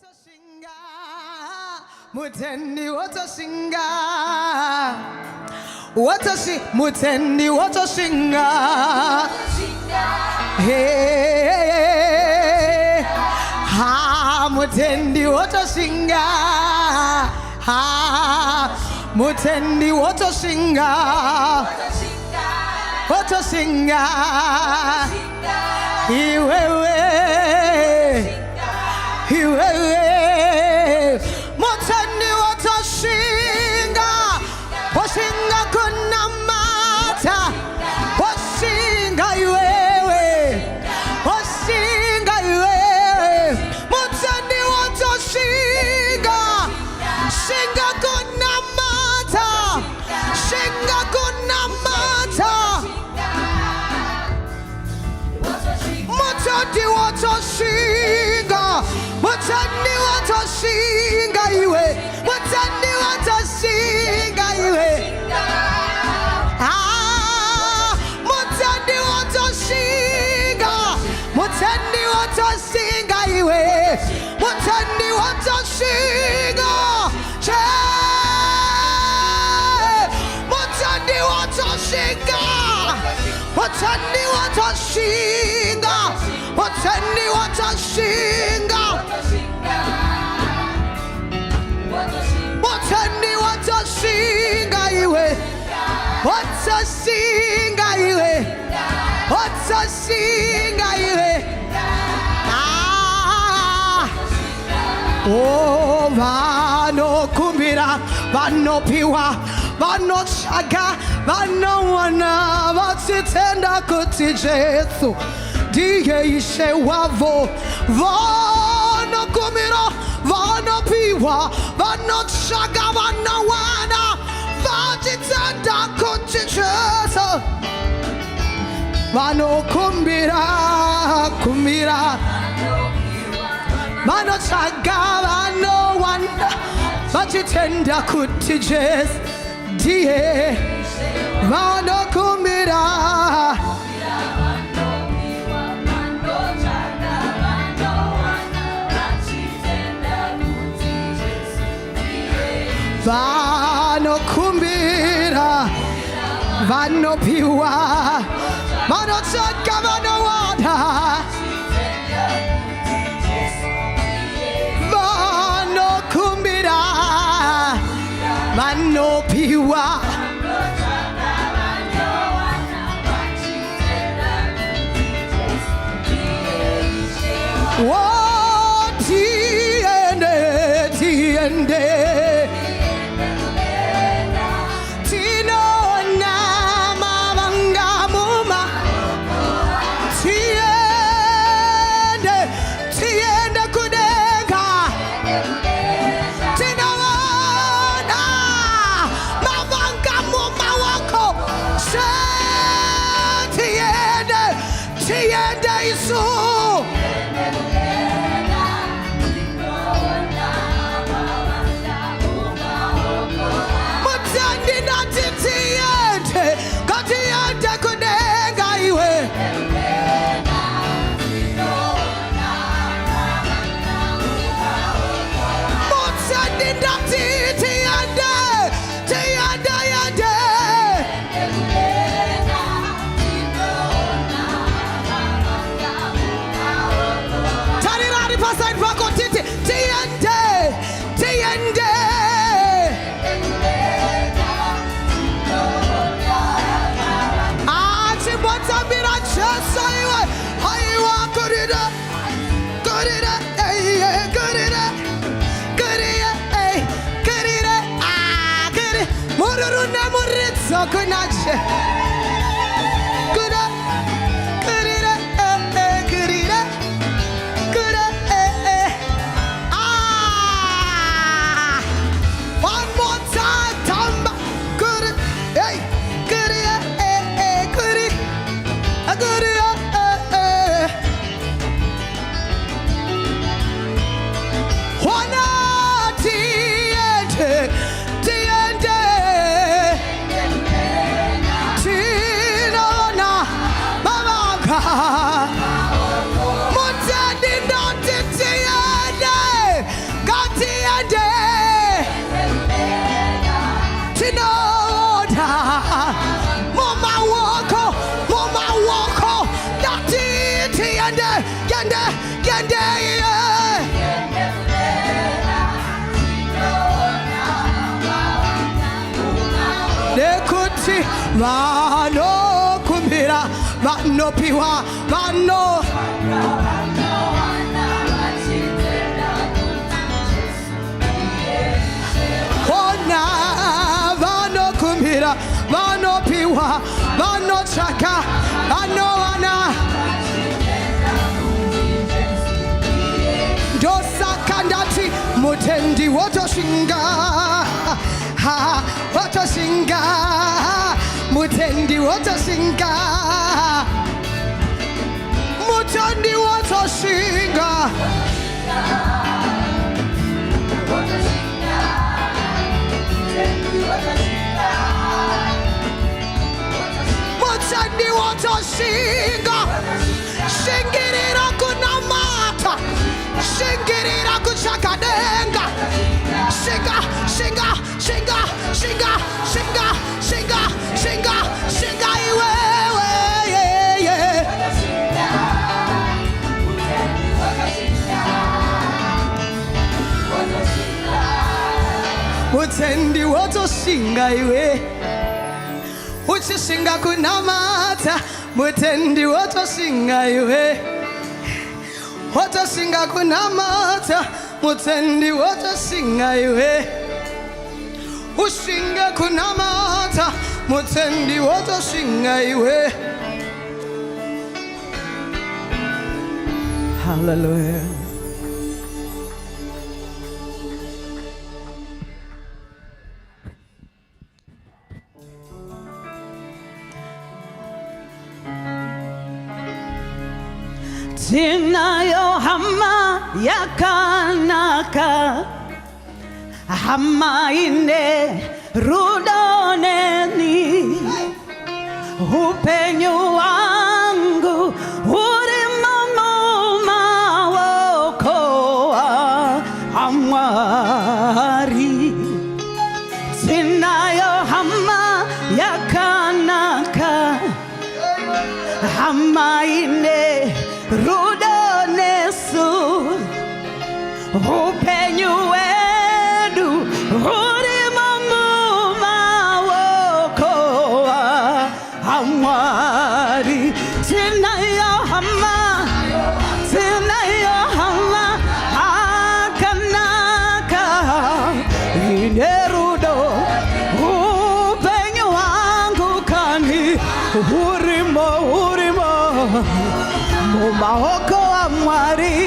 Watoshinga, mutendi watoshinga, mutendi watoshinga, hey, ha, mutendi watoshinga, ha, mutendi watoshinga, watoshinga, iwewe. Mutani watashinga, washinga kuna mata, washinga iwewe, washinga iwewe. Mutani watashinga, shinga kuna mata, shinga kuna mata. Mutani watashinga. Mutani watashinga iwe, mutani watashinga iwe. Ah, mutani watashinga, mutani watashinga iwe, mutani watashinga. Mutani watashinga, mutani watashinga, mutani watashinga. Mutani watashinga iwe, watashinga iwe, watashinga iwe. Ah, oh, vanokumbira, vanopiwa, vanotsvaga, vanowana, vachitenda kuti Jesu ndiye Ishe wavo. Vanokumbira, vanopiwa, vanotsvaga, vanowana, vachitenda kuti Jesu. Vanokumbira, kumbira, vanotsvaga, vanowana, vachitenda kuti Jesu ndiye. Vanokumbira, vanokumbira, vanopiwa, vanotsvaga, vanowana, vanokumbira, vanopiwa. Oh, tiende, tiende. One more time, tamba, good, hey, good, good, good, tiende, Nekuti vano kumbira vano piwa vano ona vano kumbira vano piwa vano chaka vano wana dosa kandati mutendi wotoshinga ha wotoshinga mutendi wotoshinga mutendi wotoshinga mutendi wotoshinga shingirira kunamata shingirira kuchakadenga shinga shinga shinga shinga shinga shinga shinga shinga iwewe mutendi wotoshinga iwe uchishinga kunamata mutendi wotoshinga iwe wotoshinga kunamata mutendi wotoshinga iwe ushinga kunamata mutendi wotoshinga iwe. Hallelujah. Tinayo hama yakanaka hama ine rudoneni upenyo wangu uri mama waokoa amwari. Tinayo hama yakanaka hama ine rudonesu upenyu wedu uri mama waokoa amwari. Tinayo hama akanaka inerudo upenyu wangu kani urimo mumahoko amwari.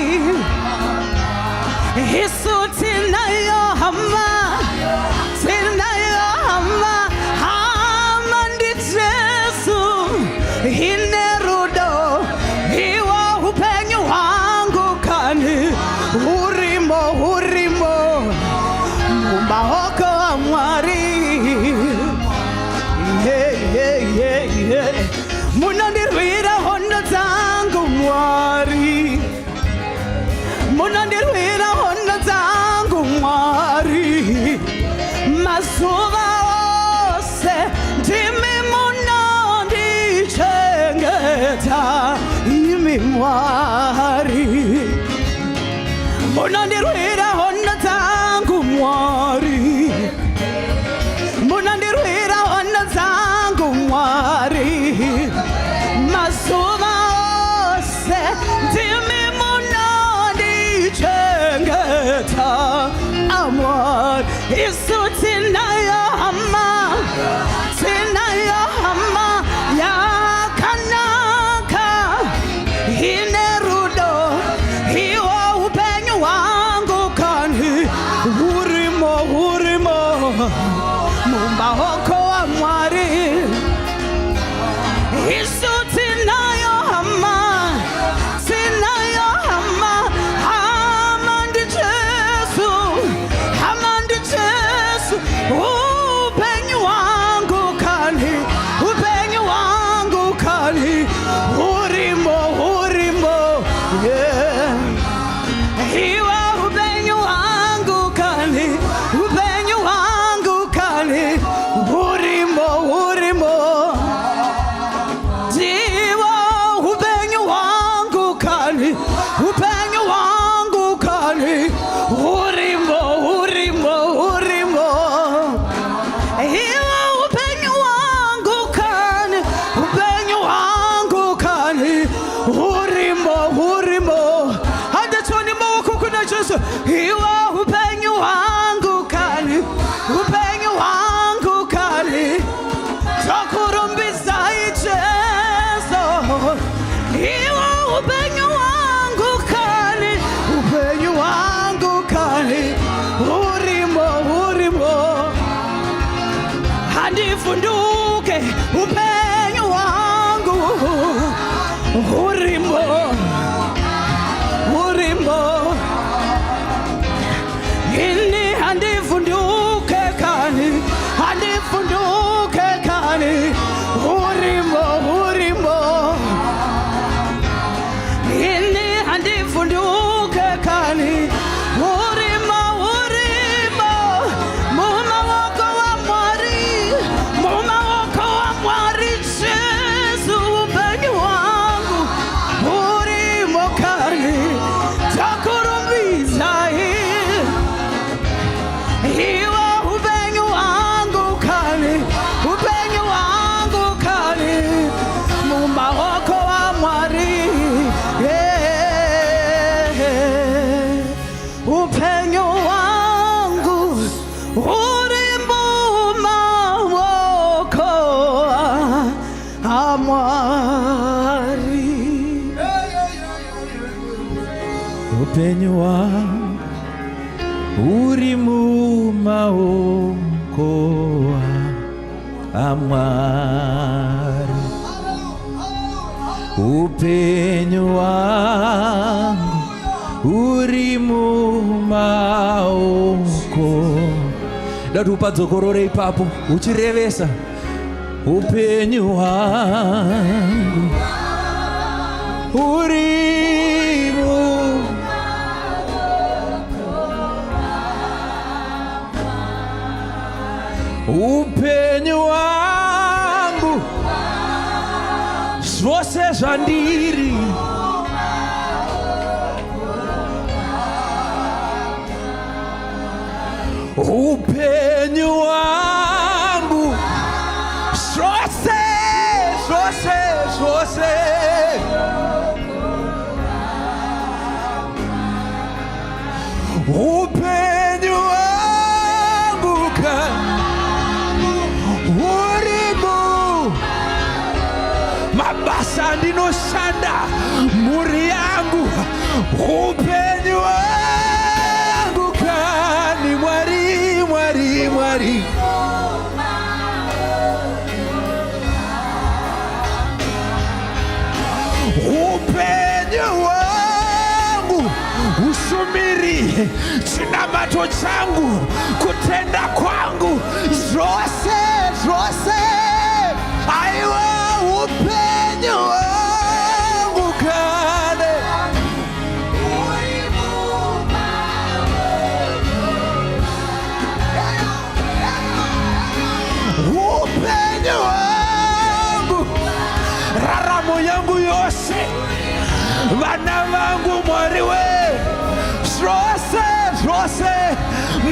Yesu tinayo hama ndi Yesu inerudo iwa upenyu wangu kani urimo mumahoko amwari. Munandirwira hondo zangu mwari, munandirwira hondo zangu mwari, masuva ose ndimi munandichengeta imi mwari. Munandirwira hondo zangu mwari, munandirwira hondo zangu mwari, masuva ose ndimi munandichengeta amwari. Yesu tinayo hama yakanaka inerudo iwa upenyu wangu kani urimo mumahoko amwari. Yesu tinayo hama ndi Yesu upenyu wangu kani urimo hande toni moko kuna Yesu iwa upenyu wangu kani takurumbiza Yesu iwa upenyu wangu kani urimo handifunduke upenyu wangu urimo ini handifunduke kani urimo ini handifunduke kani urimo mumawoko wa mwari Yesu upenyu wangu urimo kani takurumbiza iwa upenyu wangu kani mumawoko wa mwari upenyu wangu urimo mumawoko wa mwari upenyu wangu uri mu maboko amwari upenyu wangu uri mu maoko. Datupa dzokorore ipapo uchirevesa upenyu wangu uri mu upenyu wangu zvose zvandiri upenyu wangu zvose upenyu wangu urimo mabasa ndinoshanda mhuri yangu upenyu wangu kani mwari upenyu wangu ushumiri chinamato changu kutenda kwangu zvose aiwa upenyu wangu kane upenyu wangu raramo yangu yose vana vangu mwari we zvose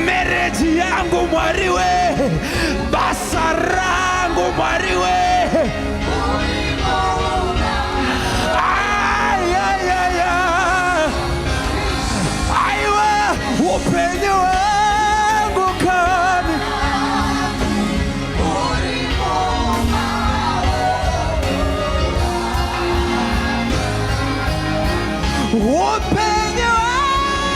mereji yangu mwari we basa rangu mwari we aiwa upenyu wangu kani upenyu wangu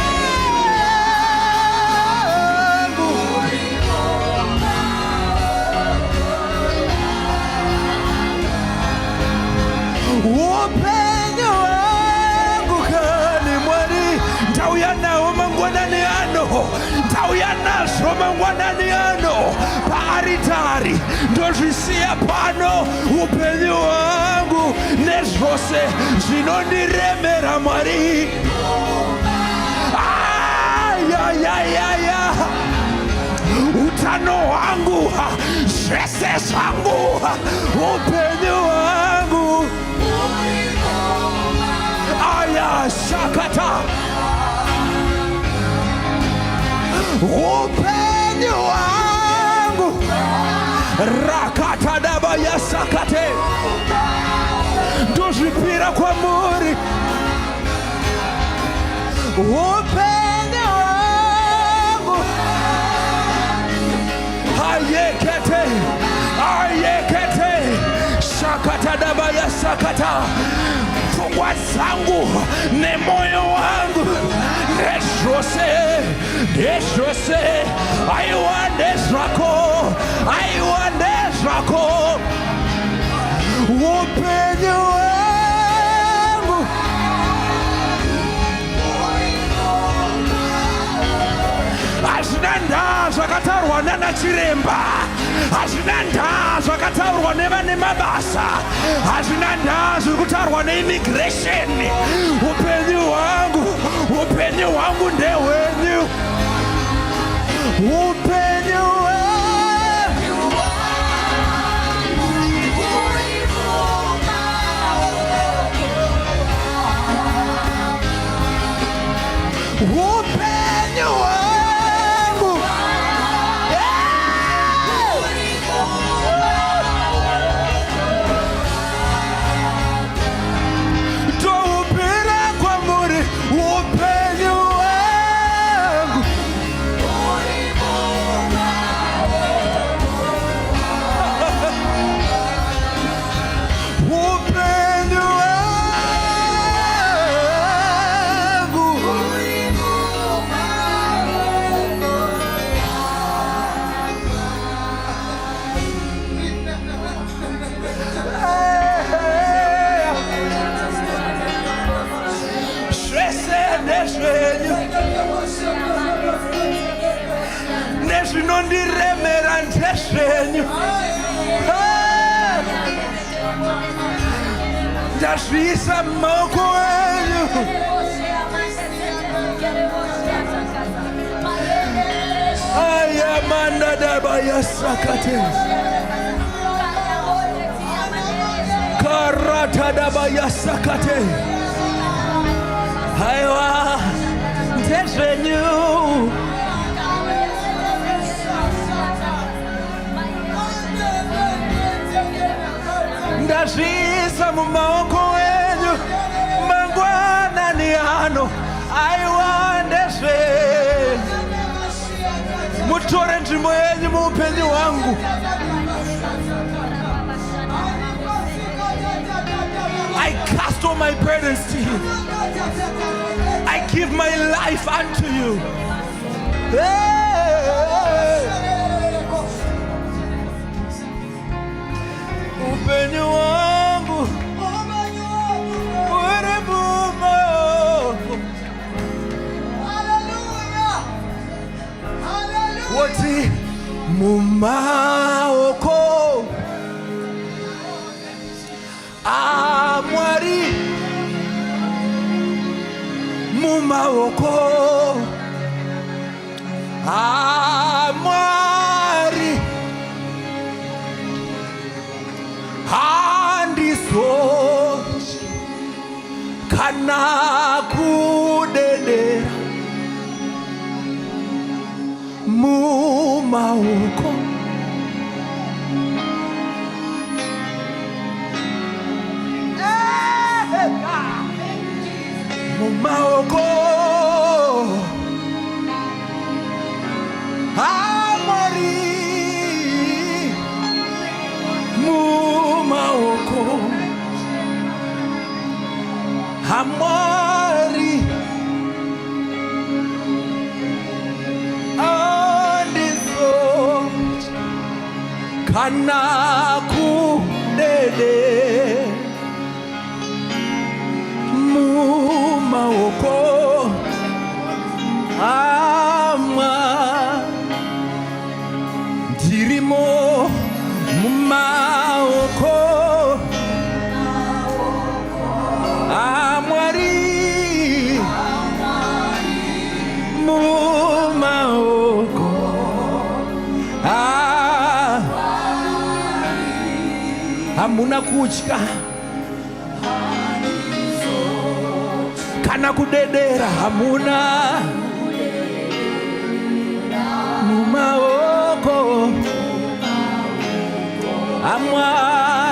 upenyu wangu kani mwari ndauya nawo mangwanani ano ndauya nazvo mangwanani ano paaritari ndozvisiya pano upenyu wangu nezvose zvinondiremera mwari utano hwangu zvese zvangu upenyu wangu shakata upenyu wangu rakata daba sakate ndozvipira kwamuri upenyu wangu ayekete sakata dabaya sakata pfungwa dzangu nemoyo wangu ndezvose aiwa ndezvako upenyu wangu hazvina ndaa zvakataurwa nana chiremba, hazvina ndaa zvakataurwa nevane mabasa, hazvina ndaa zviri kutaurwa neimmigration. Upenyu wangu ndehwenyu. Upenyu nezvinondiremera ndezvenyu. Ndazviisa mumaoko enyu. Ayamanda dabaya sakate karata dabaya sakate. Aiwa ndezvenyu. Ndazviisa mumaoko enyu mangwanani ano. Aiwa ndezvenyu. Mutore nzvimbo yenyu muupenyu hwangu. I cast all my burdens to you. I give my life unto you. Upenyu wangu uri mumaoko. Woti mumaoko aMwari, mumaoko aMwari, handizochi kana kudedera mumaoko mumaoko aMwari, mumaoko aMwari, andizochi kana kudedera mumaoko aMwari. Ndirimo mumaoko aMwari, mumaoko hamuna kutya kana kudedera, hamuna mumaoko aMwari.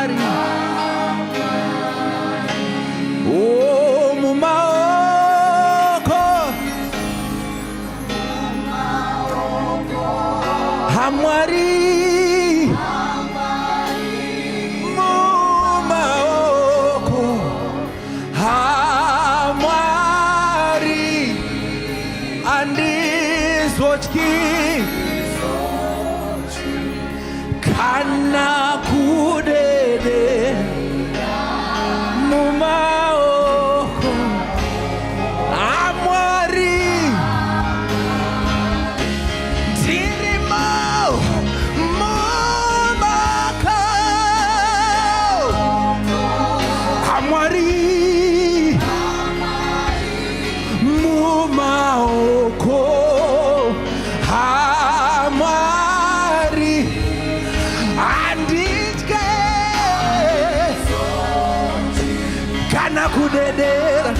kudedera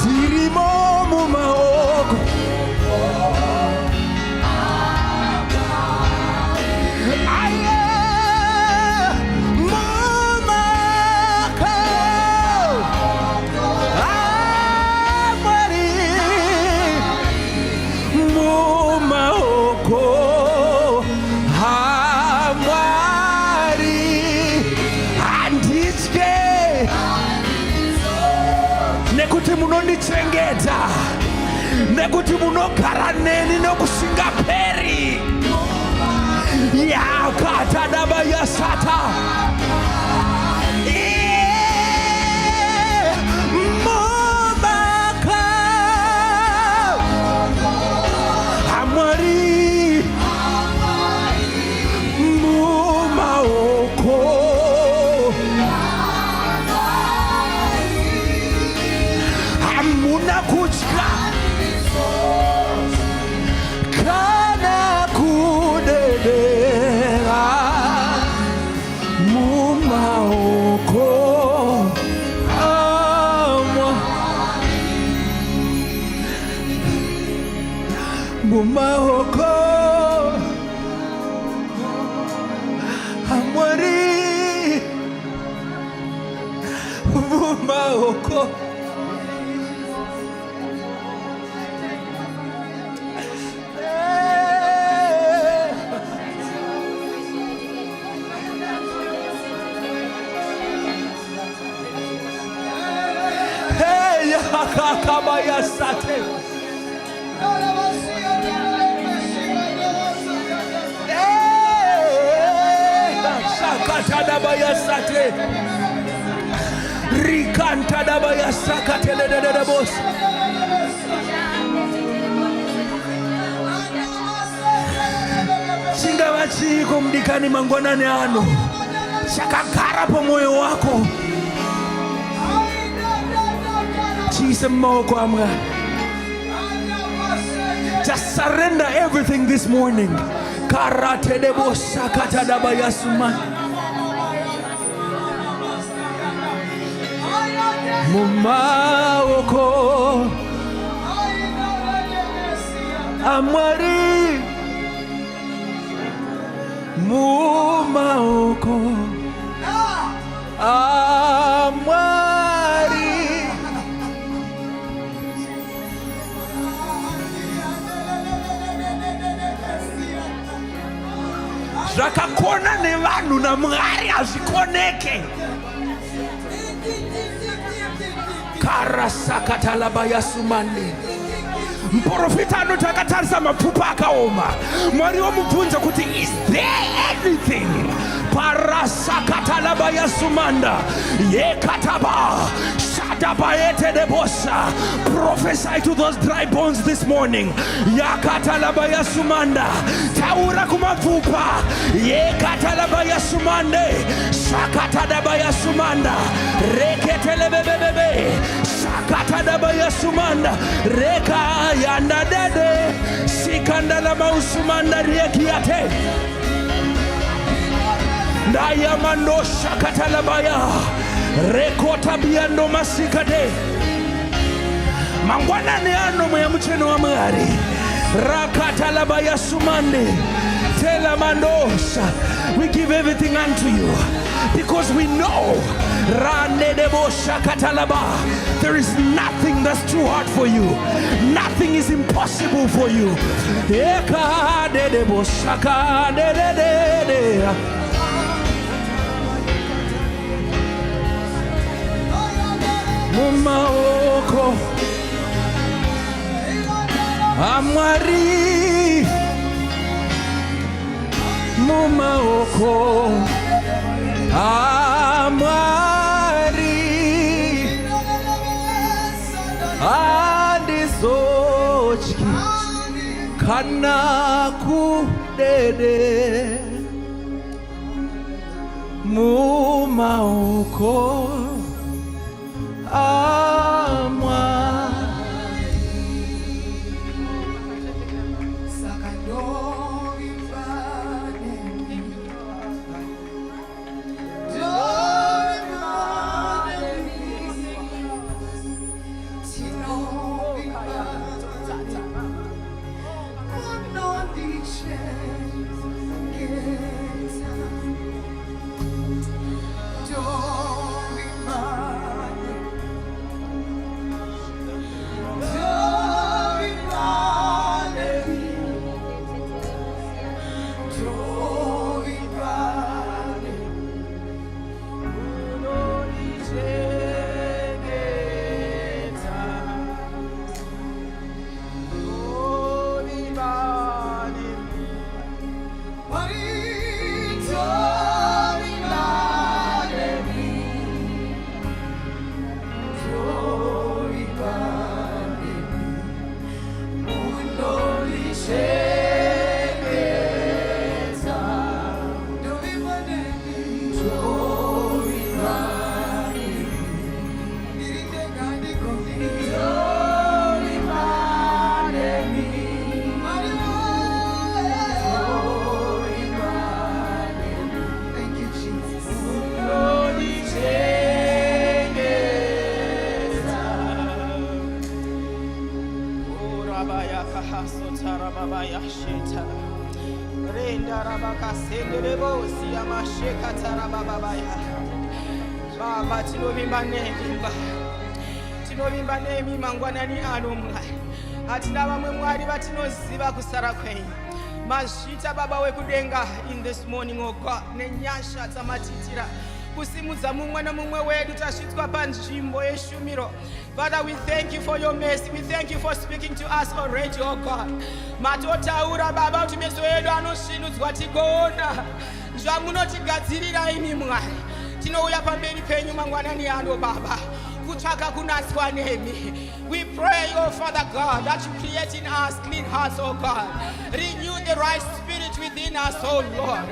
Tirimo mumaoko munondichengeta nekuti munogara neni nokusingaperi yakatadaba yasata momaka Amwari mumaoko Amuna kutya kana kudedera mumaoko mumaoko Amwari mumaoko Kakabayasate Shakatadabayasate Rikantadabayasakateledebos Chingavachiko mdikani mangwanani ano chakagara pamoyo wako Just surrender everything this morning. Karate debo sakata dabayasuma. Mumaoko Amwari Mumaoko Amwari Zvakakona nevanhu naMwari hazvikoneke. Karasakatalabayasumande. Muprofita anoti akatarisa mapfupa akaoma. Mwari omubvunza kuti is there anything? Parasakatalabayasumanda. Yekataba. Prophesy to those dry bones this morning. Yakatalabaya sumanda. Taura kumapfupa. Yekatalabaya sumande. Shakatadabaya sumanda. Reketelebebebe. Shakatadabaya sumanda. Reka yanda dede. Sikandalama usumanda rekiate. Dayamando shakatalabaya. Rekota biando masikade mangwana ne ano moya mucheno wa Mwari rakata labaya sumande tela mandosa. We give everything unto you because we know rande debo shakatalaba there is nothing that's too hard for you, nothing is impossible for you. Eka debo shaka de Mumaoko Amwari Mumaoko Amwari Andizochki Kana kudede Mumaoko baba yasheta. Renda rabaka senderebo siyama shekata rababa ya. Baba tinovimba nemi ba. Tinovimba nemi mangwanani ano mwari. Hatina vamwe mwari vatinoziva kusara kwenyu. Mazvita baba wekudenga in this morning, oh God, nenyasha dzamatitira kusimudza mumwe nomumwe wedu tasvitswa panzvimbo yeshumiro. Father, we thank you for your mercy. We thank you for speaking to us already, oh God. Matotaura baba kuti meso edu anosvinudzwa tigoona zvamunotigadzirira imi mwari. Tinouya pamberi penyu mangwanani ano baba kutsvaka kunatswa nemi. We pray, oh Father God, that you create in us clean hearts, oh God. Renew the right spirit within us, oh Lord.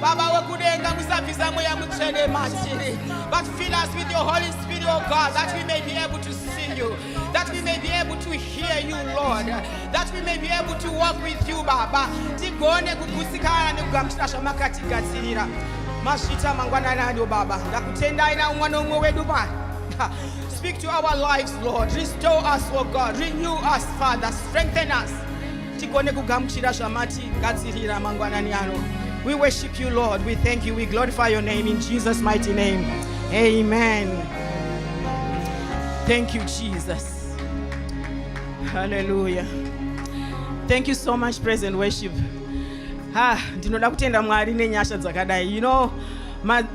Baba wekudenga musabvisa mweya mutsvene matiri, but fill us with your Holy Spirit, oh God, that we may be able to see you, that we may be able to hear you, Lord, that we may be able to walk with you, Baba. Tigone kukusikana nekugamuchira zvamakatigatsirira. Mashita mangwanani baba. Ndakutendai na umwe nomwe wedu Baba. Speak to our lives, Lord. Restore us, oh God. Renew us, Father. Strengthen us. Tigone kugamuchira zvamati gadzirira mangwanani ano. We worship you, Lord. We thank you. We glorify your name in Jesus' mighty name. Amen. Thank you, Jesus. Hallelujah. Thank you so much, praise and worship. Ndinoda kutenda Mwari nenyasha dzakadai. You know,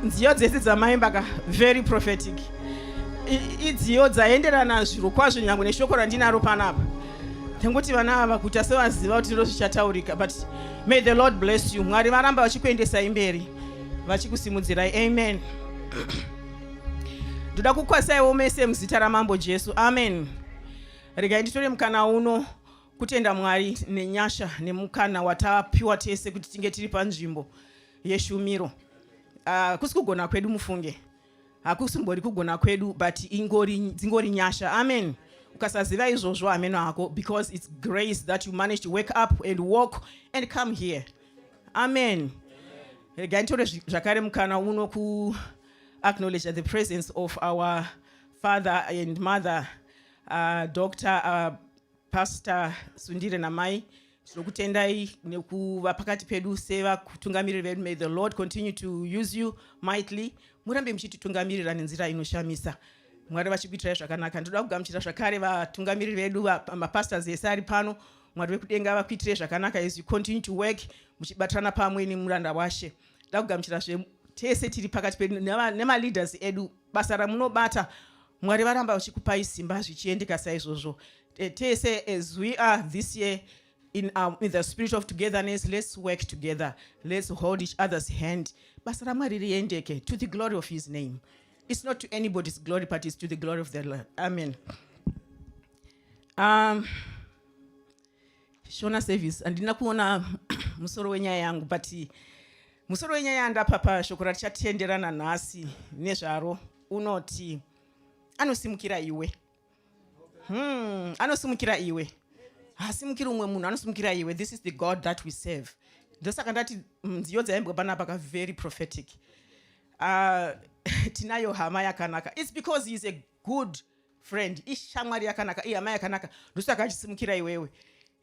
nziyo dzese dzamaimba very prophetic. Idziyo dzaenderana zviro kwazvo nyange neshoko randinaro panapa. Tengoti vana ava kuti asevaziva kuti ndiro zvichataurika, but may the Lord bless you. Mwari varamba vachikuendesai mberi vachikusimudzirai. Amen. Ndoda kukwasaiwo mese muzita ramambo Jesu. Amen. Regai nditore mukana uno kutenda Mwari nenyasha nemukana watapiwa tese kuti tinge tiri panzvimbo yeshumiro. Kusi kugona kwedu mufunge. Hakusimbori kugona kwedu, but dzingori nyasha. Amen. Ukasaziva izvozvo ameno ako, because it's grace that you manage to wake up and walk and come here. Amen. Regai nditore zvakare mukana uno ku acknowledge the presence of our father and mother, Dr. Pastor Sundire Namai. Tinokutendai nekuva pakati pedu seva kutungamirira vedu. May the Lord continue to use you mightily. Murambe muchititungamirira nenzira inoshamisa. Mwari vachikuitirai zvakanaka. Ndoda kugamuchira zvakare vatungamiriri vedu mapastors ese ari pano. Mwari vekudenga vakuitirai zvakanaka as you continue to work muchibatirana pamwe nemuranda washe. Ndoda kugamuchira tese tiri pakati pedu nemaleaders edu. Basa ramunobata Mwari varamba vachikupai simba zvichiendeka saizvozvo. Tese as we are this year in the spirit of togetherness, let's work together. Let's hold each other's hand. Basa raMwari riendeke to the glory of his name. It's not to anybody's glory, but it's to the glory of the Lord. Amen. Shona service. Andina kuona musoro wenyaya yangu, but musoro wenyaya ndapapa shoko ratichatenderana nhasi nezvaro unoti anosimukira iwe. Anosimukira iwe. Hasimukira umwe munhu, anosimukira iwe. This is the God that we serve. Ndosaka ndati nziyo dzaimbwa panapa very prophetic. Tinayo hama yakanaka. It's because he is a good friend. Ishamwari yakanaka, ihama yakanaka. Ndosaka achisimukira iwewe.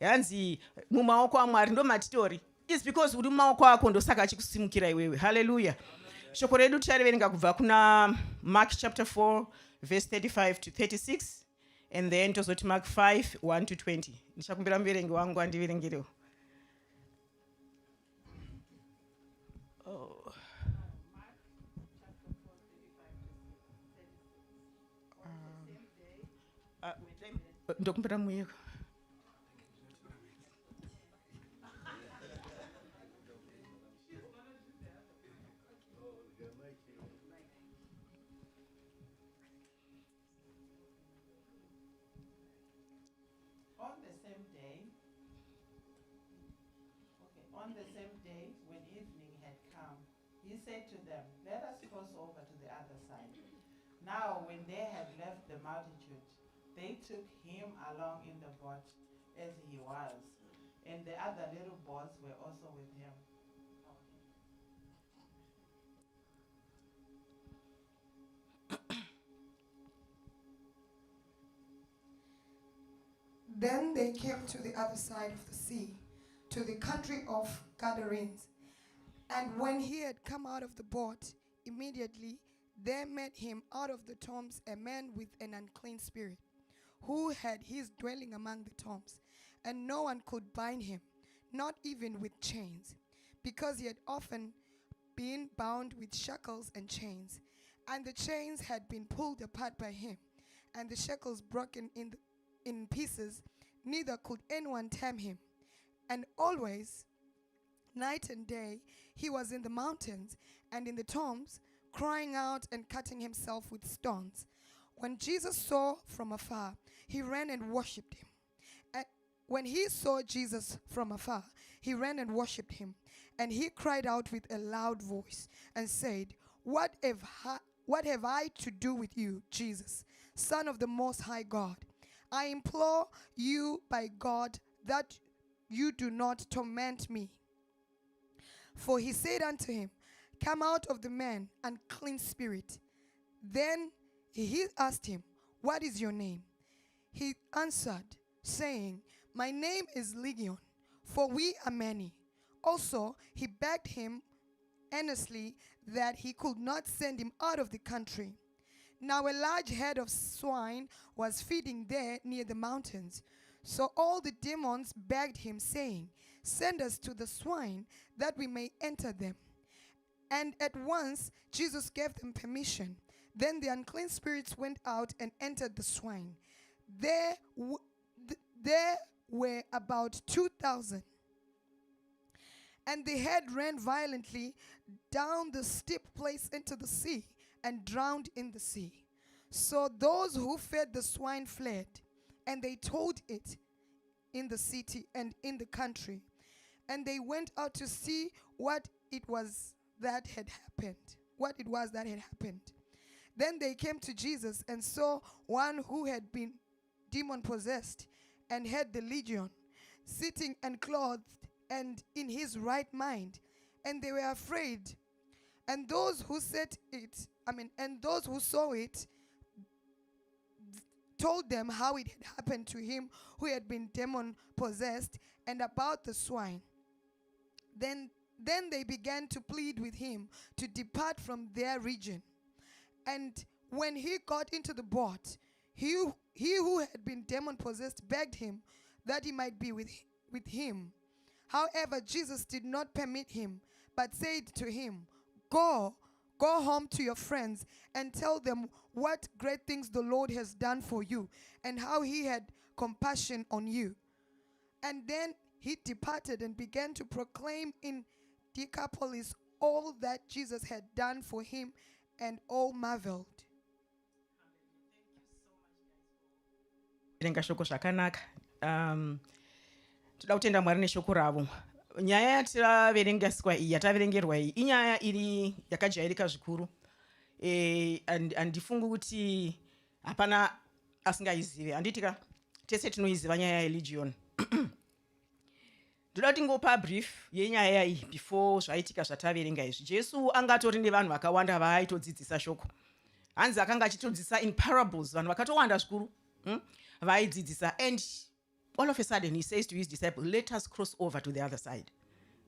Yanzi mumaoko aMwari ndo matitori. It's because uri mumaoko ako ndosaka achikusimukira iwewe. Hallelujah. Shoko redu tichaverenga kubva kuna Mark chapter 4 verse 35 to 36, and then tozoti Mark 5 1 to 20. Ndichakumbira muverengi wangu andiverengerewo. Ndokumbira muyeko. On the same day, when evening had come, he said to them, "Let us cross over to the other side." Now, when they had left the multitude, they took him along in the boat as he was, and the other little boats were also with him. Then they came to the other side of the sea, to the country of Gadarenes. And when he had come out of the boat, immediately there met him out of the tombs a man with an unclean spirit, who had his dwelling among the tombs, and no one could bind him, not even with chains, because he had often been bound with shackles and chains, and the chains had been pulled apart by him, and the shackles broken in pieces, neither could anyone tame him. And always, night and day, he was in the mountains and in the tombs, crying out and cutting himself with stones. When Jesus saw from afar, he ran and worshipped him. And when he saw Jesus from afar, he ran and worshipped him. And he cried out with a loud voice and said, What have I to do with you, Jesus, Son of the Most High God? I implore you by God that you do not torment me. For he said unto him, Come out of the man, unclean spirit. Then he asked him, What is your name? He answered, saying, My name is Legion, for we are many. Also he begged him earnestly that he could not send him out of the country. Now a large herd of swine was feeding there near the mountains. So all the demons begged him, saying, Send us to the swine, that we may enter them. And at once Jesus gave them permission. Then the unclean spirits went out and entered the swine. There were about 2,000. And the herd ran violently down the steep place into the sea, and drowned in the sea. So those who fed the swine fled, and they told it in the city and in the country. And they went out to see what it was that had happened. Then they came to Jesus and saw one who had been demon possessed and had the legion, sitting and clothed and in his right mind, and they were afraid. And those who saw it told them how it had happened to him who had been demon possessed, and about the swine. Then they began to plead with him to depart from their region. And when he got into the boat, he who had been demon possessed begged him that he might be with him. However, Jesus did not permit him, but said to him, Go home to your friends and tell them what great things the Lord has done for you, and how he had compassion on you. And then he departed and began to proclaim in Decapolis all that Jesus had done for him, and all marveled. Verenga shoko zvakanaka. Toda kutenda Mwari neshoko ravo. Nyaya yataverengeswa iyi, yataverengerwa iyi, inyaya iri yakajairika zvikuru. Handifungi kuti hapana asingaizive. Handitika tese tinoiziva nyaya yelegion. Ndoda kuti ngopa brief yenyaya iyi before zvaitika zvataverenga izvi. Jesu angatori nevanhu vakawanda vaaitodzidzisa shoko. Hanzi akanga achitodzidzisa in parables, vanhu vakatowanda zvikuru vaaidzidzisa. And all of a sudden he says to his disciples, Let us cross over to the other side.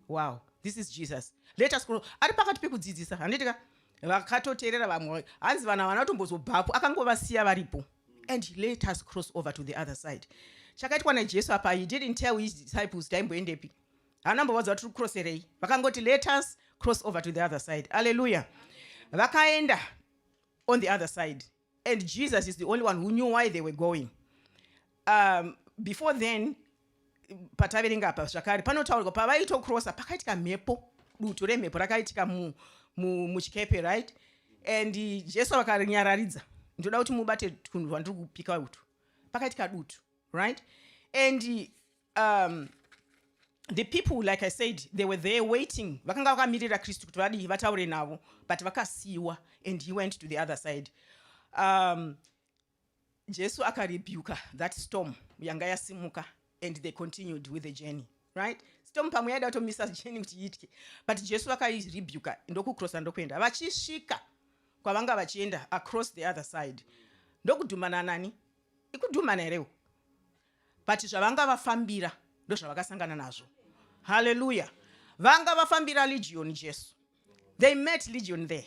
Wow, this is Jesus. Let us cross. Ari pakati pekudzidzisa, handitika vakatoteerera vamwe. Hanzi vanhu vanatombozobvapo akangovasiya varipo. And let us cross over to the other side. Chakaitwa naJesu apa, he didn't tell his disciples taimboendepi. Hanambovaudza kuti crosserei. Vakangoti let us cross over to the other side. Hallelujah. Vakaenda on the other side. And Jesus is the only one who knew why they were going. Before then, pataverenga apa zvakare panotaurwa pavaitocrossa pakaitika mhepo, dutu remhepo rakaitika muchikepe, right? And Jesu vakarinyararidza, ndoda kuti mubate tunhu vandiri kupika utu. Pakaitika dutu, right? And the people, like I said, they were there waiting. Vakanga vakamirira Kristu kuti vadii vataure navo, but vakasiyiwa, and he went to the other side. Jesu akarebuka that storm yanga yasimuka, and they continued with the journey, right? Storm pamwe yaida kutomisa journey kuti iitike, but Jesu akairebuka ndokukrossa ndokuenda. Vachisvika kwavanga vachienda across the other side, ndokudhumana nani? Ikudhumana herewo, but zvavanga vafambira ndozvavakasangana nazvo. Hallelujah. Vanga vafambira Legion Jesu. They met Legion there.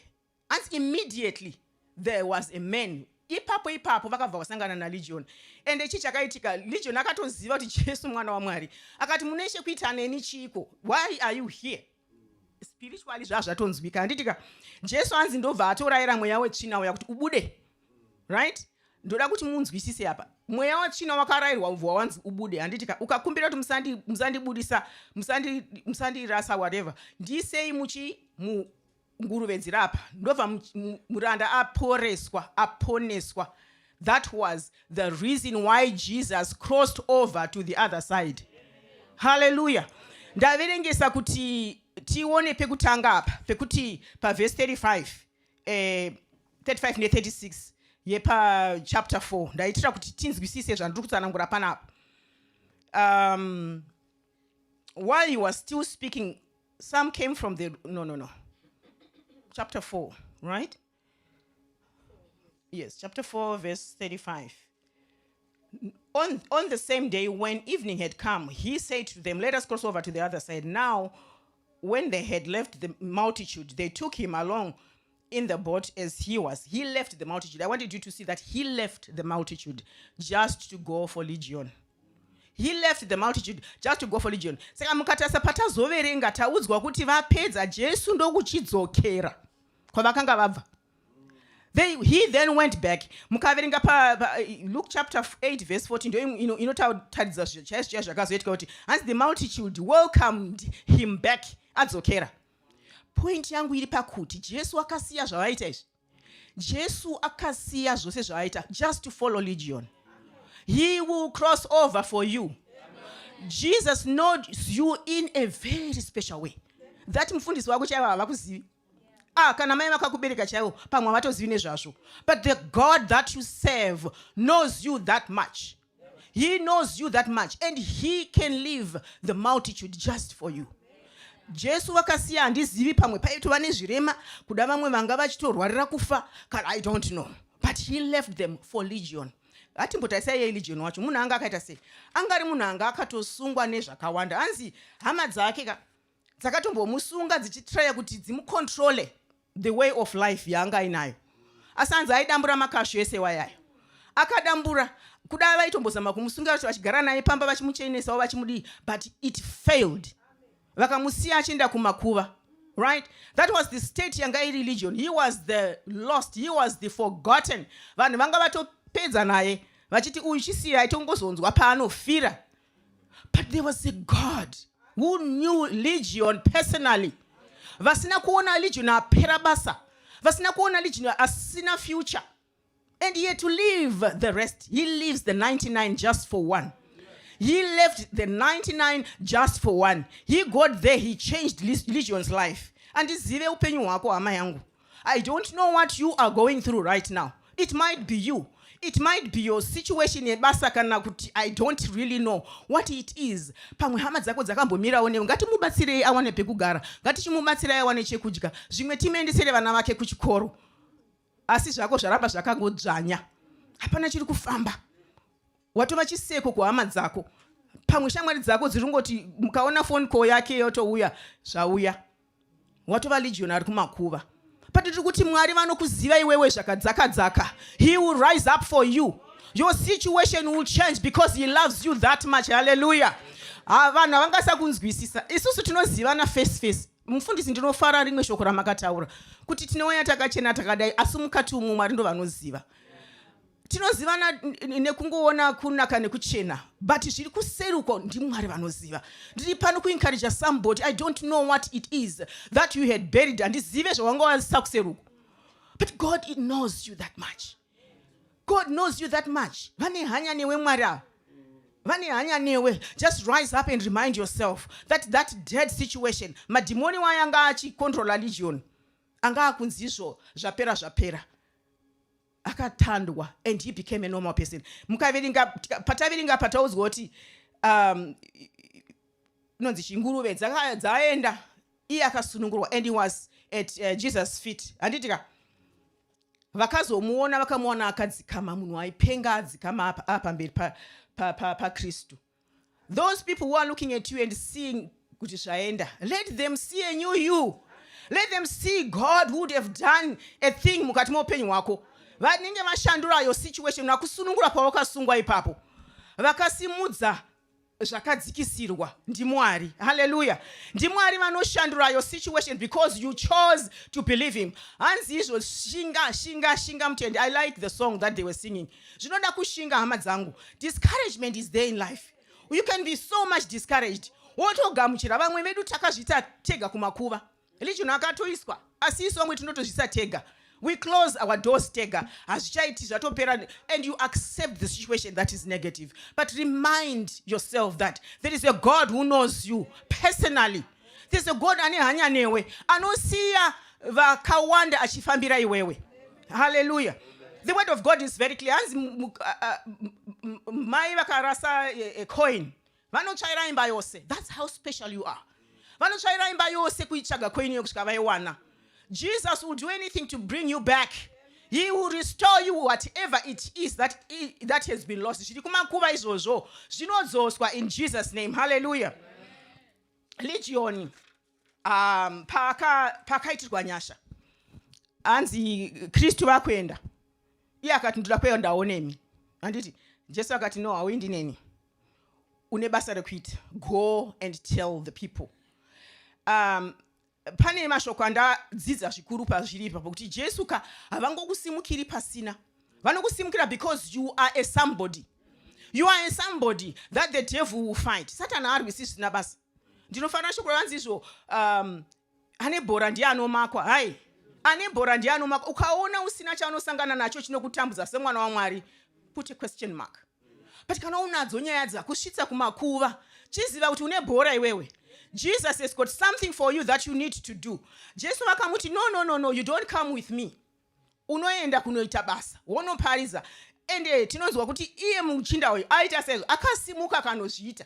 And immediately there was a man. Ipapo vakabva vasangana na Legion. And ichi chakaitika Legion akatoziva kuti Jesu mwana wa Mwari. Akati muneshe kuita neni chiko. Why are you here? Spiritually zvatonzwika. Anditika Jesu anzi ndobva atorayira mweya wetsvina uya kuti ubude. Right? Ndoda kuti munzwisise apa. Mweya wetsvina wakarayirwa ubva wanzi ubude. Anditika ukakumbira kuti musandibudisa, musandirasa whatever. Ndisei muchi nguruve dzirapa. Ndobva muranda aponeswa. That was the reason why Jesus crossed over to the other side. Hallelujah. Ndaverengesa kuti tione pekutanga apa pekuti pa verse 35 ne36 yepa chapter 4 ndaitira kuti tinzwisise zvandiri kutsanangura panapa. While he was still speaking, some came from the no chapter 4, right? Yes, chapter 4 verse 35. On the same day when evening had come, he said to them, let us cross over to the other side. Now when they had left the multitude, they took him along in the boat as he was. He left the multitude. I wanted you to see that he left the multitude just to go for Legion. He left the multitude just to go for Legion. Saka mukatasa patazoverenga taudzwa kuti vapedza Jesu ndokuchidzokera kwavakanga vabva. He then went back. Mukaverenga pa Luke chapter 8 verse 14. Inotadza chaicho zvakazoitika kuti as the multitude welcomed him back adzokera. Point yangu iri pakuti Jesu akasiya zvavaita izvi. Jesu akasiya zvose zvavaita just to follow Legion. He will cross over for you. Jesus knows you in a very special way. That mufundisi wako chaivo havakuzivi. Kana mai vakakubereka chaivo pamwe havatozivi nezvazvo. But the God that you serve knows you that much. He knows you that much and he can leave the multitude just for you. Jesu vakasiya handizivi pamwe paitova nezvirema kuda vamwe vanga vachitorwarira kufa kana I don't know. But he left them for Legion. Atimbotarisai yei Legion wacho munhu anga akaita sei. Angari munhu anga akatosungwa nezvakawanda. Hanzi hama dzake dzakatombomusunga dzichitraya kuti dzimucontrole the way of life yaanga inayo. Asi hanzi aidambura makashu ese wayayo. Akadambura kuda vaitombozama kumusunga kuti vachigara naye pamba vachimuchenesawo vachimudii, but it failed. Vakamusiya achienda kumakuva. Right? That was the state yanga iri Legion. He was the lost. He was the forgotten. Vanhu vanga vatopedza naye vachiti uyu chisiya aitongozonzwa paanofira. But there was a God who knew Legion personally. Vasina kuona Legion apera basa. Vasina kuona Legion asina future. And yet to leave the rest, he leaves the 99 just for one. He left the 99 just for one. He got there, he changed Legion's life. And zive upenyu wako ama yangu. I don't know what you are going through right now. It might be you. It might be your situation yebasa kana kuti I don't really know what it is. Pamwe hama dzako dzakambomira one ngati mubatsirei awane pekugara. Ngati chimubatsirai awane chekudya. Zvimwe timeendesere vana vake kuchikoro. Asi zvako zvaramba zvakangodzvanya. Hapana chiri kufamba. Watova chiseko kuhama dzako. Pamwe shamwari dzako dzirungoti mukaona phone call yake yotouya zvauya. Watova Legion ari kumakuva. But tiri kuti Mwari vanokuziva iwewe zvakadzaka. He will rise up for you. Your situation will change because he loves you that much. Hallelujah. Vanhu vangasa kunzwisisa. Isusu tinozivana face. Mufundisi ndinofara rimwe shoko ramakataura kuti tinouya takachena takadai asi mukati umu Mwari ndo vanoziva. Tinozivana nekungoona kunaka nekuchena, but zviri kuseruko ndimwari vanoziva. Ndiri pano kuencourage somebody. I don't know what it is that you had buried and zive zvawanga wasa kuseruko. But God knows you that much. God knows you that much. Vane hanya newe mwari. Vane hanya newe. Just rise up and remind yourself that dead situation, madimoni wayanga achi control Legion. Anga akunzizvo zvapera. Akatandwa and he became a normal person. Pataverenga pataudzwa kuti nonzi chinguruve dzaenda iye akasunungurwa and he was at Jesus' feet. Anditika vakazomuona vakamuona akadzikama munhu aipenga adzikama apa mberi pa Kristu. Those people who are looking at you and seeing kuti zvaenda. Let them see a new you. Let them see God would have done a thing mukati moupenyu hwako. Vanenge vashandura your situation nakusunungura pawakasungwa ipapo. Vakasimudza zvakadzikisirwa ndimwari. Hallelujah. Ndimwari vanoshandura your situation because you chose to believe him. Hanzi izvo shinga mutende. I like the song that they were singing. Zvinoda kushinga hama dzangu. Discouragement is there in life. You can be so much discouraged. Wotogamuchira vamwe vedu takazvita tega kumakuva. Lichino akatoiswa. Asi isu vamwe tinotozvisa tega. We close our doors tega. Hazvichaiti zvatopera, and you accept the situation that is negative. But remind yourself that there is a God who knows you personally. There is a God ane hanya newe. Anosiya vakawanda achifambira iwewe. Hallelujah. The word of God is very clear. Mai vakarasa a coin. Vanotsvaira imba yose. That's how special you are. Vanotsvaira imba yose kuitsvaga coin yokusvika vaiwana. Jesus will do anything to bring you back. He will restore you whatever it is that has been lost. In Jesus' name. Hallelujah. Legion. Pakaitirwa nyasha. Anzi Kristu vakwenda. Iye akati ndira kwenda onemi. Anditi Jesu akati no awindi neni. Une basa rekuita. Go and tell the people. Pane mashoko andadzidza zvikuru pazviripa kuti Jesu havangokusimukiri pasina. Vanokusimukira because you are a somebody. You are a somebody that the devil will fight. Satan arwisi zvisina basa. Ndinofanira shoko ranzi izvo ane bhora ndiye anomakwa. Hai. Ane bhora ndiye anomakwa. Ukaona usina chaunosangana nacho chinokutambudza semwana waMwari, put a question mark. But kana unadzo nyaya dzakusvitsa kumakuva, chiziva kuti une bhora iwewe. Jesus has got something for you that you need to do. Jesu vakamuti no, you don't come with me. Unoenda kunoita basa, wonopariza. Ende tinonzwa kuti iye muchinda uyu aita sezvo akasimuka kanozviita.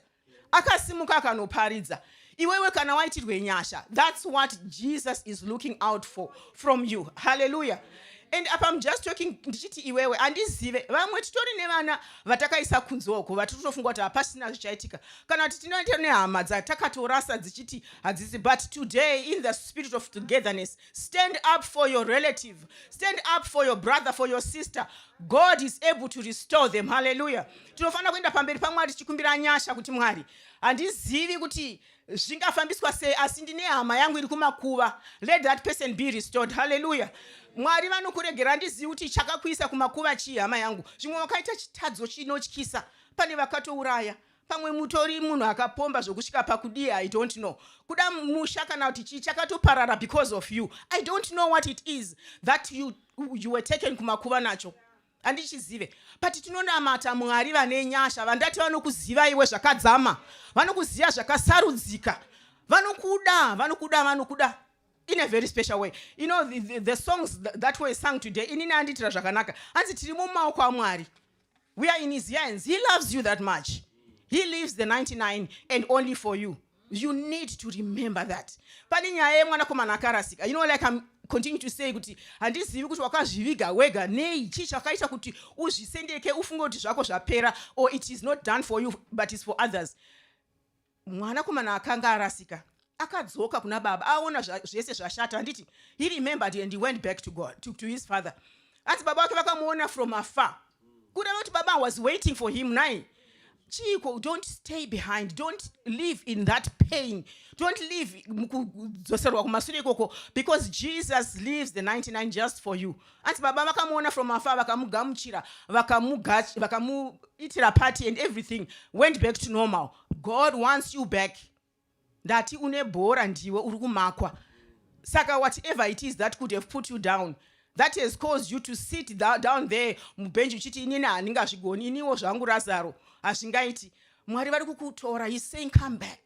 Akasimuka kanoparidza. Iwewe kana waitirwe nyasha. That's what Jesus is looking out for from you. Hallelujah. And I'm just talking ndichiti iwewe andizive vamwe titori nevana vatakaisa kunzoko vatitofunga kuti hapasina zvichaitika kana kuti tinoita nehama dzatakatorasa dzichiti hadzisi. But today in the spirit of togetherness, stand up for your relative, stand up for your brother, for your sister. God is able to restore them. Hallelujah. Tinofanira kuenda pamberi paMwari tichikumbira nyasha kuti Mwari handizivi kuti zvingafambiswa sei asi ndine hama yangu iri kumakuva. Let that person be restored. Hallelujah. Mwari vanokuregera ndizivi kuti chakakuisa kumakuva chii hama yangu. Zvimwe wakaita chitadzo chinotyisa. Pane vakatouraya. Pamwe mutori munhu akapomba zvokusvika pakudii, I don't know. Kuda musha kana kuti chii chakatoparara because of you. I don't know what it is that you were taken kumakuva nacho. Handichizive. But tinonamata Mwari vane nyasha vandati vanokuziva iwe zvakadzama. Vanokuziva zvakasarudzika. Vanokuda. In a very special way. You know, the songs that were sung today, inini anditira zvakanaka. Hanzi tiri mumaoko aMwari. We are in his hands. He loves you that much. He leaves the 99 and only for you. You need to remember that. Pani nyaya yemwanakomana akarasika. You know, like I'm continuing to say kuti handizivi kuti wakazviviga wega nei chii chakaita kuti uzvisendeke ufunge kuti zvako zvapera, or it is not done for you but is for others. Mwanakomana akanga arasika akadzoka kuna baba aona zvese zvashata. Handiti he remembered and he went back to God, to his father. Ati baba wake vakamuona from afar. Kuda kuti baba was waiting for him nai. Chiko, don't stay behind. Don't live in that pain. Don't live because Jesus leaves the 99 just for you. Ati baba vakamuona from afar, vakamugamuchira, vakamuitira party and everything went back to normal. God wants you back. That une bhora ndiwe uri kumakwa. Saka whatever it is that could have put you down, that has caused you to sit down there mubenchi uchiti inini handingazvigoni, iniwo zvangu Lazaro hazvingaiti. Mwari vari kukutora. He's saying come back.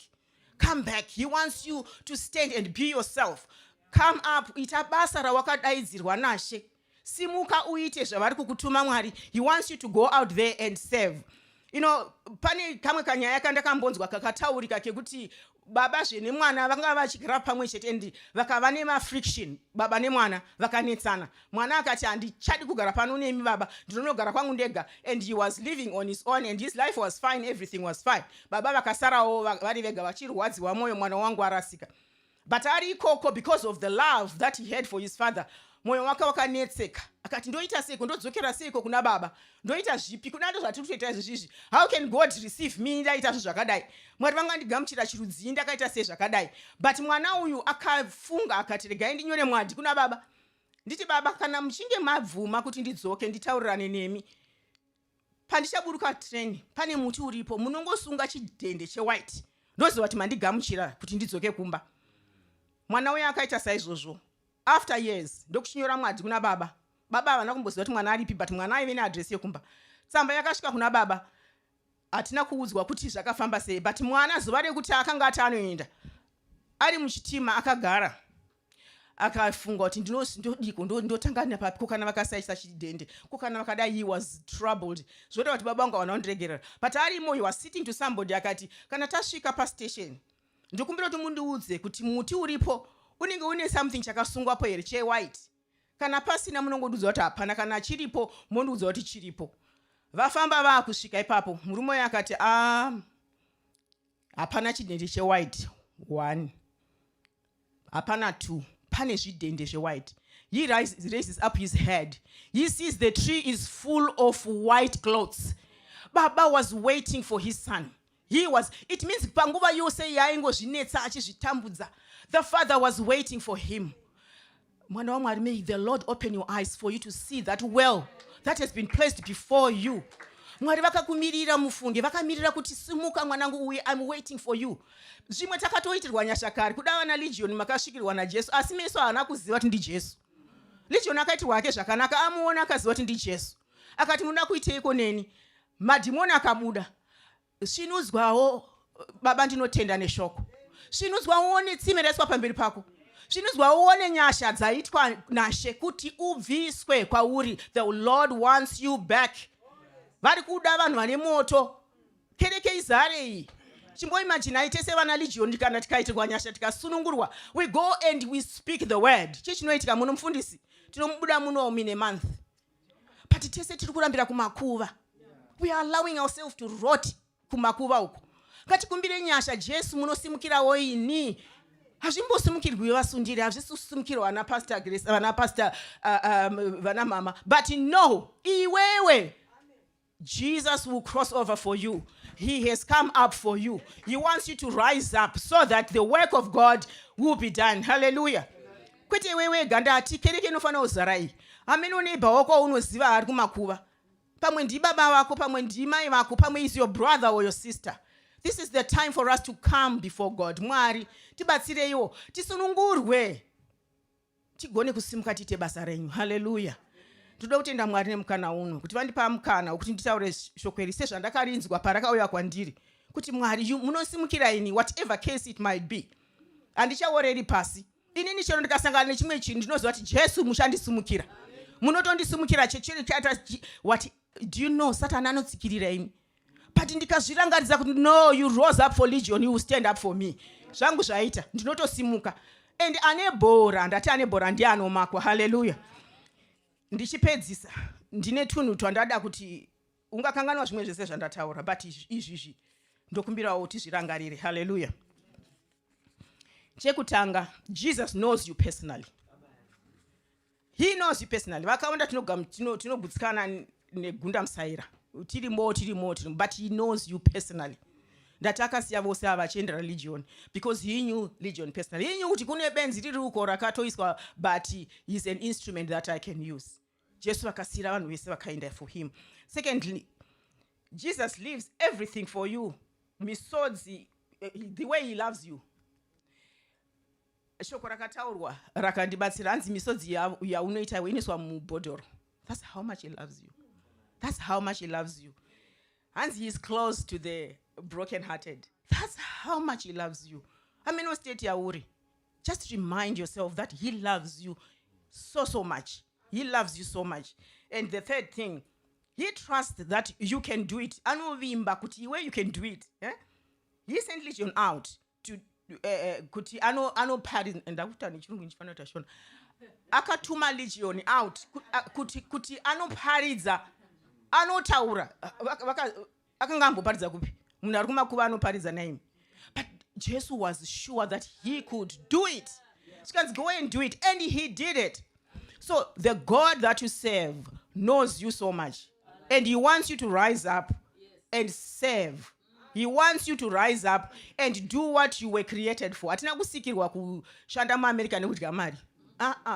Come back. He wants you to stand and be yourself. Come up. Ita basa rawakadaidzirwa naShe. Simuka uite zvavari kukutuma Mwari. He wants you to go out there and serve. You know, pane kamwe kanyaya kandakambonzwa kakataurika kekuti baba nemwana vakanga vachigara pamwe chete and vakava nemafriction baba nemwana vakanetsana. Mwana akati handichadi kugara pano nemi baba, ndinonogara kwangu ndega. And he was living on his own and his life was fine, everything was fine. Baba vakasarawo vari vega vachirwadziwa mwoyo, mwana wangu arasika. But ari ikoko, because of the love that he had for his father, mwoyo wake wakanetseka. Akati ndoita seiko, ndodzokera seiko kuna baba, ndoita zvipi, kuna ndo zvatiri kutoita izvizvi. How can God receive me ndaita zvakadai? Mwari vangandigamuchira chirudzi ndakaita sezvakadai. But mwana uyu akafunga akati regai ndinyore mwadi kuna baba. Nditi baba, kana muchinge mabvuma kuti ndidzoke nditaurirane nemi, pandichaburuka treni pane muti uripo, munongosunga chidhende chewhite, ndoziva kuti mandigamuchira kuti ndidzoke kumba. Mwana uyu akaita saizvozvo. After years ndokuchinyora mwadi kuna baba. Baba havana kumboziva kuti mwana aripi, but mwana aive neadresi yekumba. Tsamba yakasvika kuna baba, hatina kuudzwa kuti zvakafamba sei, but mwana zuva rekuti akanga ati anoenda ari muchitima akagara akafunga kuti ndodiko ndotanga napapi, kokana vakasaisa chidhende, kokana vakadai. He was troubled. Zvoda kuti baba vangu havana kundiregerera. But arimo, he was sitting to somebody akati, kana tasvika pastation ndikumbira kuti mundiudze kuti muti uripo unenge une something chakasungwapo here chewhite. Kana pasina munongodudzwa kuti hapana, kana chiripo mondiudza kuti chiripo. Vafamba vakusvika ipapo, murume uyu akati hapana chidhende chewhite 1, hapana 2, pane zvidhende zvewhite. He raises up his head. He sees the tree is full of white clothes. Baba was waiting for his son. It means panguva yose yaingozvinetsa achizvitambudza, the father was waiting for him. Mwana wamwari, may the Lord open your eyes for you to see that well that has been placed before you. Mwari vakakumirira mufunge, vakamirira kuti simuka mwanangu uye, I'm waiting for you. Zvimwe takatoitirwa nyasha kare, kudava na Legion makasvikirwa naJesu, asi meso haana kuziva kuti ndiJesu. Legion akaitirwa hake zvakanaka, amuona akaziva kuti ndiJesu. Akati munoda kuiteiko neni? Madhimoni akabuda. Svinuzwawo baba, ndinotenda neshoko. Svinuzwawo netsime raiswa pamberi pako. Svinuzwawo nenyasha dzaitwa naShe kuti ubviswe kwauri. The Lord wants you back. Vari kuda vanhu vane moto. Kereke izare iyi. Chimboimagine tese vana Legion kana tikaitirwa nyasha tikasunungurwa. We go and we speak the word. Chinoitika muno mufundisi. Tinomubuda muno mine month. But tese tiri kurambira kumakuva. We are allowing ourselves to rot kumakuva uko. Ngatikumbire nyasha Jesu munosimukirawo ini. Hazvimbosimukirwi vasundiri, hazvisimukirwa vana Pastor Grace, vana Pastor vana mama. But no, iwewe, Jesus will cross over for you. He has come up for you. He wants you to rise up so that the work of God will be done. Hallelujah. Kwete iwewe ganda ati kereke inofana uzarai. Ameno neighbor wako unoziva ari kumakuva. Pamwe ndi baba wako, pamwe ndi mai vako, pamwe is your brother or your sister. This is the time for us to come before God. Mwari, tibatsireiwo, tisunungurwe. Tigone kusimuka tiite basa renyu. Hallelujah. Toda kutenda Mwari nemukana uno, kuti vandipa mukana kuti nditaure shoko iri sezvandakarinzwa parakauya kwandiri. Kuti Mwari, munosimukira ini, whatever case it might be. Handichaoreri pasi. Inini chero ndikasangana nechimwe chinhu ndinoziva kuti Jesu mushandisimukira. Munotondisimukira chechiri chaita what do you know, Satan anotsikirira ini. But ndikazvirangaridza kuti no, you rose up for Legion, you will stand up for me. Zvangu zvaita, ndinotosimuka. And ane bhora, ndati ane bhora ndiye anomakwa. Hallelujah. Ndichipedzisa, ndine tunhu twandada kuti ungakanganwa zvimwe zvese zvandataura, but izvizvi ndokumbirawo kuti zvirangarire. Hallelujah. Chekutanga, Jesus knows you personally. He knows you personally. Vakawanda tinogutsikana negunda musaira. Tirimo, but he knows you personally. Ndatakasiya vose ava vachiendera Legion because he knew Legion personally. He knew kuti kune benzi riri uko rakatoiswa, but he's an instrument that I can use. Jesu akasira vanhu vese vakaenda for him. Secondly, Jesus leaves everything for you. Misodzi, the way he loves you. Shoko rakataurwa rakandibatsira hanzi misodzi yaunoita inoiswa mubhodhoro. That's how much he loves you. That's how much he loves you. And he is close to the broken-hearted. That's how much he loves you. No state yauri. Just remind yourself that he loves you so much. He loves you so much. And the third thing, he trusts that you can do it. Anovimba kuti iwe you can do it. He sent Legion out to kuti anoparidza ndakuti nechirungu chifanira kuti Shona akatuma legion out kuti anoparidza anotaura akanga amboparidza kupi munhu ari kumakuva anoparidza naimi but Jesus was sure that he could do it. She can go and do it, and he did it. So the God that you serve knows you so much, and he wants you to rise up and serve. He wants you to rise up and do what you were created for. Atina kusikirwa kushanda muAmerica nekudya mari.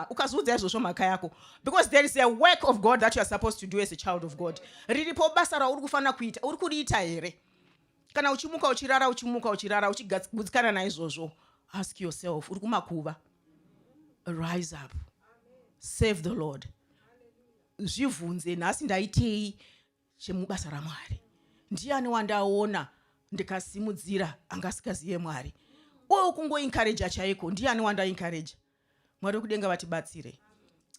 Ukazudza izvozvo mhaka yako, because there is a work of God that you are supposed to do as a child of God. Riripo basa rauri kufanira kuita, uri kuriita here? Kana uchimuka uchirara uchigutsikana naizvozvo, ask yourself, uri kumakuva? Rise up. Save the Lord. Zvibvunze, nhasi ndaitei chemubasa raMwari? Ndiani wandaona ndikasimudzira angasikaziye Mwari? Kungoencourage chaiko, ndiani wandaencourage? Mwari kudenga vatibatsire.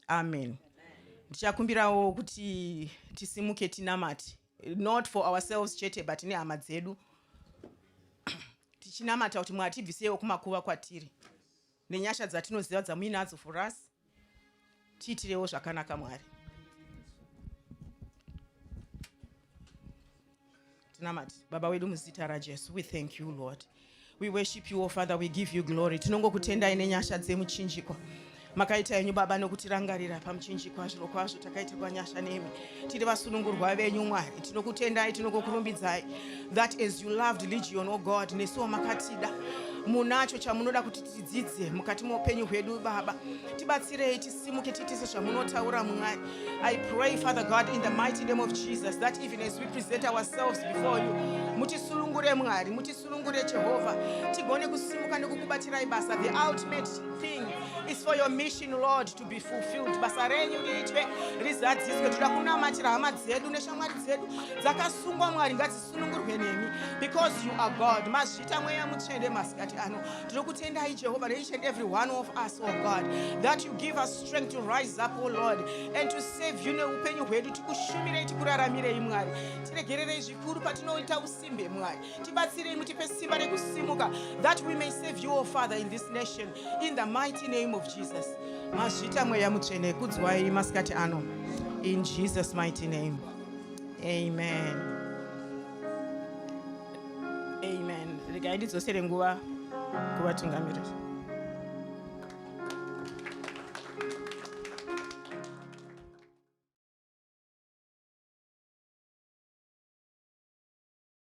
Amen. Ndichakumbirawo kuti tisimuke tinamate, not for ourselves chete but nehama dzedu. Tichinamata kuti Mwari tibvisewo kumakuva kwatiri nenyasha dzatinoziva dzamuinadzo for us. Tiitirewo zvakanaka Mwari. Tinamate. Baba wedu muzita raJesu, we thank you Lord. We worship you, oh Father, we give you glory. Tinongokutendai nenyasha dzemuchinjikwa. Makaita yenyu Baba nokutirangarira pamuchinjikwa zviro kwazvo takaitirwa nyasha nemi. Tiri vasunungurwa venyu Mwari. Tinokutendai, tinokukurumbidzai that as you loved Legion, oh God, nesuwo makatida. Munacho chamunoda kuti tidzidze mukati muupenyu hwedu Baba. Tibatsirei tisimuke titise zvamunotaura Mwari. I pray, Father God, in the mighty name of Jesus, that even as we present ourselves before you, mutisulungure Mwari, mutisulungure Jehovah, tigone kusimuka nekukubatirai basa. The ultimate thing is for your mission, Lord, to be fulfilled. Basa renyu riitwe rizadziswe. Toda kunamatira hama dzedu neshamwari dzedu dzakasungwa Mwari, ngadzisunungurwe nemi, because you are God. Mazvita mweya mutsvende masikati ano. Tinokutendai Jehovah, each and every one of us, oh God, that you give us strength to rise up, oh Lord, and to save you neupenyu hwedu. Tikushumirei, tikuraramirei Mwari. Tiregererei zvikuru patinoita usimbe Mwari. Tibatsirei, mutipe simba rekusimuka, that we may save you, oh Father, in this nation, in the mighty name of Jesus. Mazvita mweya mutsvene kudzwai masikati ano, in Jesus' mighty name. Amen. Amen. Regai ndidzosere nguva kuvatungamiriri.